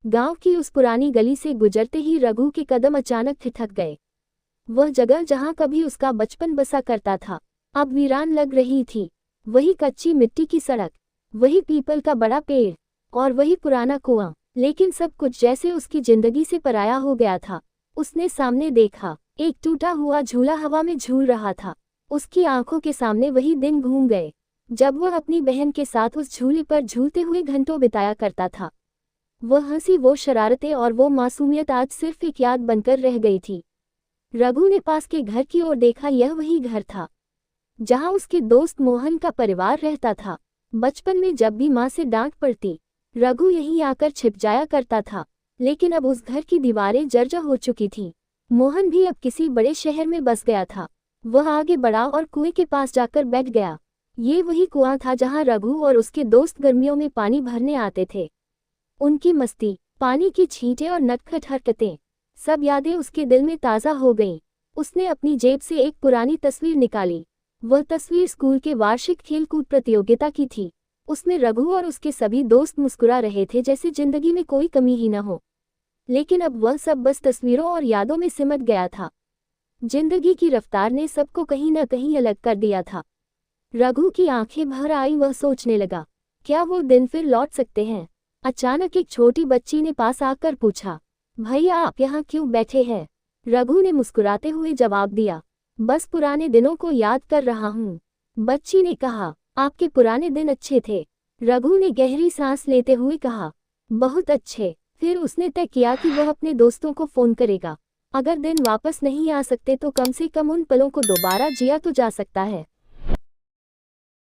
गांव की उस पुरानी गली से गुजरते ही रघु के कदम अचानक ठिठक गए। वह जगह जहां कभी उसका बचपन बसा करता था, अब वीरान लग रही थी। वही कच्ची मिट्टी की सड़क, वही पीपल का बड़ा पेड़ और वही पुराना कुआं, लेकिन सब कुछ जैसे उसकी जिंदगी से पराया हो गया था। उसने सामने देखा, एक टूटा हुआ झूला हवा में झूल रहा था। उसकी आंखों के सामने वही दिन घूम गए जब वह अपनी बहन के साथ उस झूले पर झूलते हुए घंटों बिताया करता था। वह हंसी, वो शरारतें और वो मासूमियत आज सिर्फ एक याद बनकर रह गई थी। रघु ने पास के घर की ओर देखा। यह वही घर था जहां उसके दोस्त मोहन का परिवार रहता था। बचपन में जब भी माँ से डांट पड़ती, रघु यहीं आकर छिप जाया करता था। लेकिन अब उस घर की दीवारें जर्जर हो चुकी थीं। मोहन भी अब किसी बड़े शहर में बस गया था। वह आगे बढ़ा और कुएं के पास जाकर बैठ गया। ये वही कुआं था जहां रघु और उसके दोस्त गर्मियों में पानी भरने आते थे। उनकी मस्ती, पानी की छींटें और नटखट हरकतें, सब यादें उसके दिल में ताज़ा हो गईं। उसने अपनी जेब से एक पुरानी तस्वीर निकाली। वह तस्वीर स्कूल के वार्षिक खेलकूद प्रतियोगिता की थी। उसमें रघु और उसके सभी दोस्त मुस्कुरा रहे थे जैसे जिंदगी में कोई कमी ही न हो। लेकिन अब वह सब बस तस्वीरों और यादों में सिमट गया था। जिंदगी की रफ्तार ने सबको कहीं न कहीं अलग कर दिया था। रघु की आंखें भर आई। वह सोचने लगा, क्या वो दिन फिर लौट सकते हैं? अचानक एक छोटी बच्ची ने पास आकर पूछा, भैया आप यहाँ क्यों बैठे हैं? रघु ने मुस्कुराते हुए जवाब दिया, बस पुराने दिनों को याद कर रहा हूँ। बच्ची ने कहा, आपके पुराने दिन अच्छे थे। रघु ने गहरी सांस लेते हुए कहा, बहुत अच्छे। फिर उसने तय किया कि वह अपने दोस्तों को फोन करेगा। अगर दिन वापस नहीं आ सकते तो कम से कम उन पलों को दोबारा जिया तो जा सकता है।